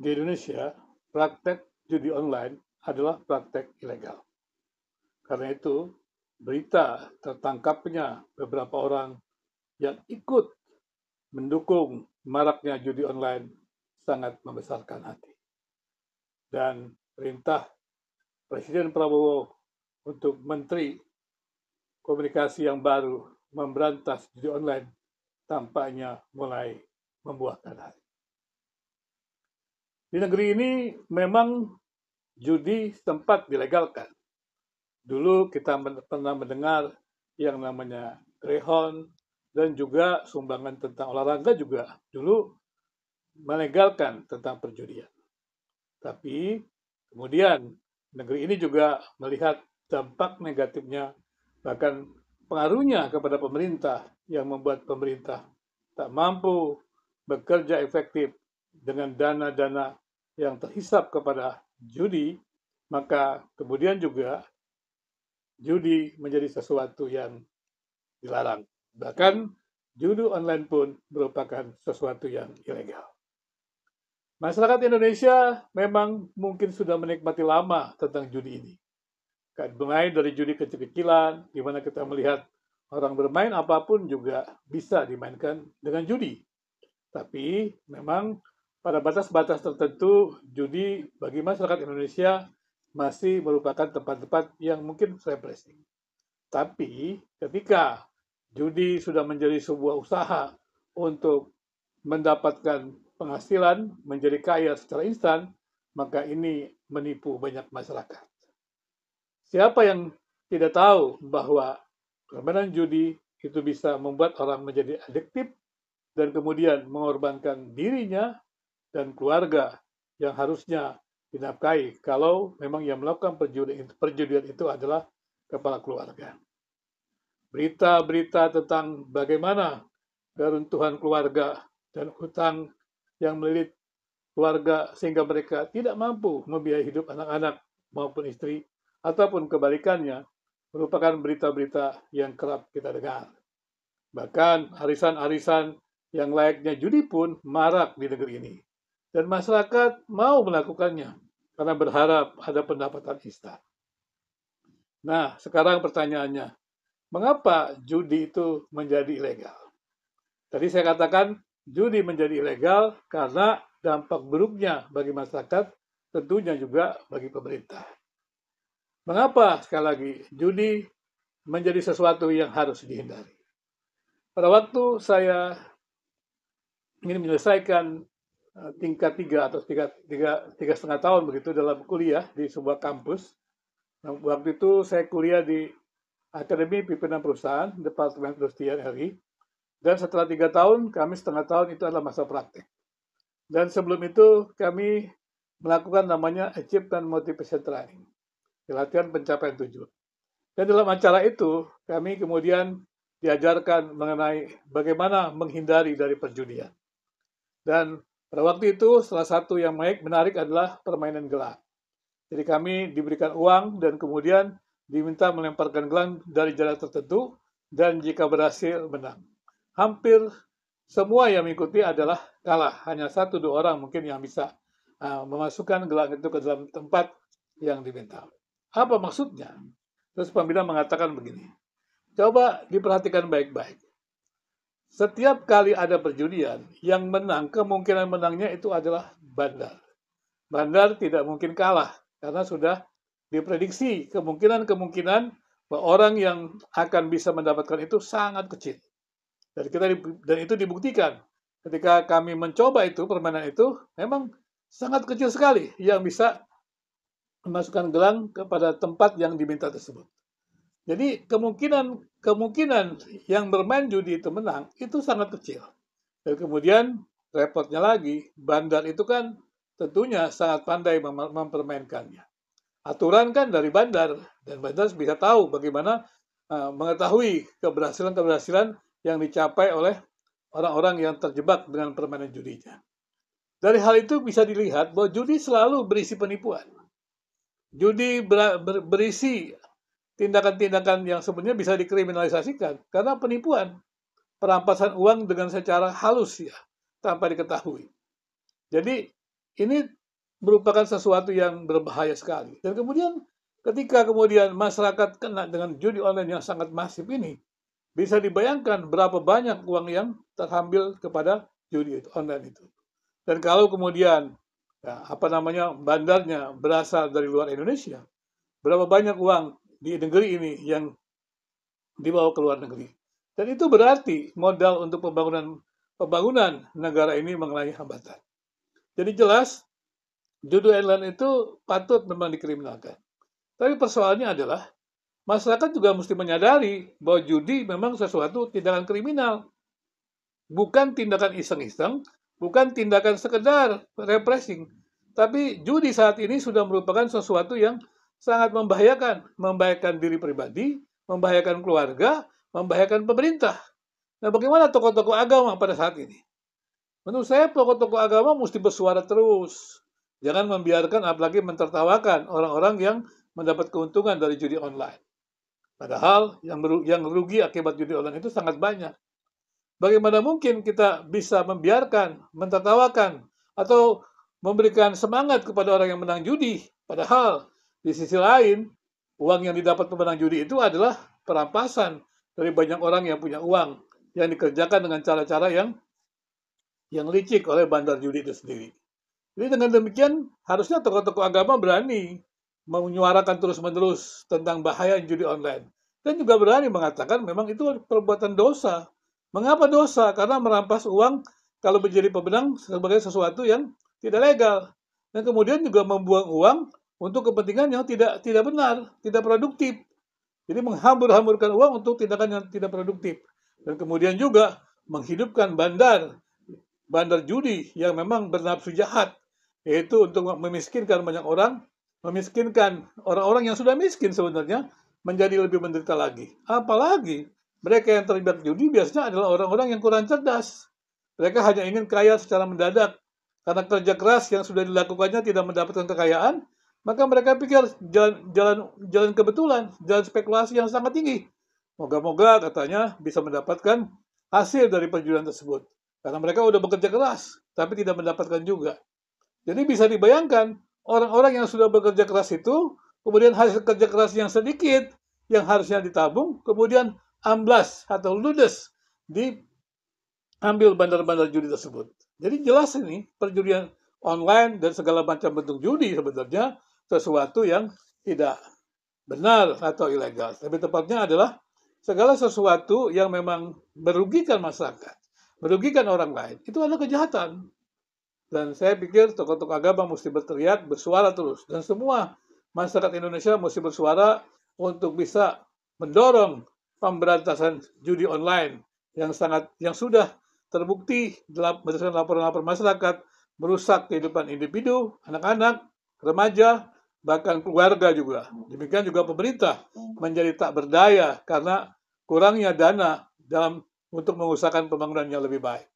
di Indonesia, praktek judi online adalah praktek ilegal. Karena itu, berita tertangkapnya beberapa orang yang ikut mendukung maraknya judi online sangat membesarkan hati. Dan perintah Presiden Prabowo untuk Menteri Komunikasi yang baru memberantas judi online tampaknya mulai membuahkan hasil. Di negeri ini memang judi sempat dilegalkan. Dulu kita pernah mendengar yang namanya greyhound dan juga sumbangan tentang olahraga juga dulu melegalkan tentang perjudian. Tapi kemudian negeri ini juga melihat dampak negatifnya, bahkan pengaruhnya kepada pemerintah yang membuat pemerintah tak mampu bekerja efektif dengan dana-dana yang terhisap kepada judi, maka kemudian juga judi menjadi sesuatu yang dilarang. Bahkan judi online pun merupakan sesuatu yang ilegal. Masyarakat Indonesia memang mungkin sudah menikmati lama tentang judi ini. Mulai dari judi kecil-kecilan, di mana kita melihat orang bermain apapun juga bisa dimainkan dengan judi. Tapi memang pada batas-batas tertentu, judi bagi masyarakat Indonesia masih merupakan tempat-tempat yang mungkin represif. Tapi ketika judi sudah menjadi sebuah usaha untuk mendapatkan penghasilan, menjadi kaya secara instan, maka ini menipu banyak masyarakat. Siapa yang tidak tahu bahwa permainan judi itu bisa membuat orang menjadi adiktif dan kemudian mengorbankan dirinya dan keluarga yang harusnya dinafkahi kalau memang yang melakukan perjudian itu adalah kepala keluarga. Berita-berita tentang bagaimana keruntuhan keluarga dan hutang yang melilit keluarga sehingga mereka tidak mampu membiayai hidup anak-anak maupun istri ataupun kebalikannya merupakan berita-berita yang kerap kita dengar. Bahkan arisan-arisan yang layaknya judi pun marak di negeri ini. Dan masyarakat mau melakukannya karena berharap ada pendapatan instan. Nah, sekarang pertanyaannya, mengapa judi itu menjadi ilegal? Tadi saya katakan judi menjadi ilegal karena dampak buruknya bagi masyarakat, tentunya juga bagi pemerintah. Mengapa sekali lagi judi menjadi sesuatu yang harus dihindari? Pada waktu saya ingin menyelesaikan tingkat 3 atau 3,5 tahun begitu dalam kuliah di sebuah kampus. Nah, waktu itu saya kuliah di Akademi Pimpinan Perusahaan, Departemen Perindustrian RI. Dan setelah 3 tahun, kami setengah tahun itu adalah masa praktek. Dan sebelum itu kami melakukan namanya Achievement Motivation Training, latihan pencapaian tujuan. Dan dalam acara itu, kami kemudian diajarkan mengenai bagaimana menghindari dari perjudian. Dan pada waktu itu, salah satu yang menarik adalah permainan gelang. Jadi kami diberikan uang dan kemudian diminta melemparkan gelang dari jarak tertentu dan jika berhasil menang. Hampir semua yang mengikuti adalah kalah. Hanya 1-2 orang mungkin yang bisa memasukkan gelang itu ke dalam tempat yang diminta. Apa maksudnya? Terus pembina mengatakan begini, coba diperhatikan baik-baik. Setiap kali ada perjudian, yang menang, kemungkinan menangnya itu adalah bandar. Bandar tidak mungkin kalah, karena sudah diprediksi kemungkinan bahwa orang yang akan bisa mendapatkan itu sangat kecil. Dan itu dibuktikan. Ketika kami mencoba itu, permainan itu, memang sangat kecil sekali yang bisa memasukkan gelang kepada tempat yang diminta tersebut. Jadi kemungkinan yang bermain judi itu menang itu sangat kecil. Dan kemudian repotnya lagi, bandar itu kan tentunya sangat pandai mempermainkannya. Aturan kan dari bandar, dan bandar bisa tahu bagaimana mengetahui keberhasilan yang dicapai oleh orang-orang yang terjebak dengan permainan judinya. Dari hal itu bisa dilihat bahwa judi selalu berisi penipuan. Judi berisi tindakan-tindakan yang sebenarnya bisa dikriminalisasikan karena penipuan, perampasan uang dengan secara halus ya, tanpa diketahui. Jadi ini merupakan sesuatu yang berbahaya sekali. Dan kemudian ketika kemudian masyarakat kena dengan judi online yang sangat masif ini, bisa dibayangkan berapa banyak uang yang terambil kepada judi online itu. Dan kalau kemudian bandarnya berasal dari luar Indonesia, berapa banyak uang di negeri ini yang dibawa ke luar negeri. Dan itu berarti modal untuk pembangunan negara ini mengalami hambatan. Jadi jelas judi online itu patut memang dikriminalkan. Tapi persoalannya adalah masyarakat juga mesti menyadari bahwa judi memang sesuatu tindakan kriminal. Bukan tindakan iseng-iseng, bukan tindakan sekedar repressing. Tapi judi saat ini sudah merupakan sesuatu yang sangat membahayakan diri pribadi, membahayakan keluarga, membahayakan pemerintah. Nah, bagaimana tokoh-tokoh agama pada saat ini? Menurut saya tokoh-tokoh agama mesti bersuara terus. Jangan membiarkan apalagi mentertawakan orang-orang yang mendapat keuntungan dari judi online. Padahal yang rugi akibat judi online itu sangat banyak. Bagaimana mungkin kita bisa membiarkan, mentertawakan, atau memberikan semangat kepada orang yang menang judi? Padahal di sisi lain, uang yang didapat pemenang judi itu adalah perampasan dari banyak orang yang punya uang yang dikerjakan dengan cara-cara yang licik oleh bandar judi itu sendiri. Jadi dengan demikian harusnya tokoh-tokoh agama berani menyuarakan terus-menerus tentang bahaya judi online. Dan juga berani mengatakan memang itu perbuatan dosa. Mengapa dosa? Karena merampas uang kalau menjadi pemenang sebagai sesuatu yang tidak legal. Dan kemudian juga membuang uang untuk kepentingan yang tidak benar, tidak produktif. Jadi menghambur-hamburkan uang untuk tindakan yang tidak produktif. Dan kemudian juga menghidupkan bandar judi yang memang bernafsu jahat. Yaitu untuk memiskinkan banyak orang, memiskinkan orang-orang yang sudah miskin sebenarnya, menjadi lebih menderita lagi. Apalagi mereka yang terlibat judi biasanya adalah orang-orang yang kurang cerdas. Mereka hanya ingin kaya secara mendadak. Karena kerja keras yang sudah dilakukannya tidak mendapatkan kekayaan, maka mereka pikir jalan kebetulan, jalan spekulasi yang sangat tinggi. Moga-moga katanya bisa mendapatkan hasil dari perjudian tersebut. Karena mereka sudah bekerja keras, tapi tidak mendapatkan juga. Jadi bisa dibayangkan, orang-orang yang sudah bekerja keras itu, kemudian hasil kerja keras yang sedikit, yang harusnya ditabung, kemudian amblas atau ludes diambil bandar-bandar judi tersebut. Jadi jelas ini perjudian online dan segala macam bentuk judi sebenarnya sesuatu yang tidak benar atau ilegal. Tapi tepatnya adalah segala sesuatu yang memang merugikan masyarakat, merugikan orang lain, itu adalah kejahatan. Dan saya pikir tokoh-tokoh agama mesti berteriak, bersuara terus. Dan semua masyarakat Indonesia mesti bersuara untuk bisa mendorong pemberantasan judi online yang sudah terbukti berdasarkan laporan-laporan masyarakat merusak kehidupan individu, anak-anak, remaja, bahkan keluarga juga. Demikian juga pemerintah menjadi tak berdaya karena kurangnya dana untuk mengusahakan pembangunan yang lebih baik.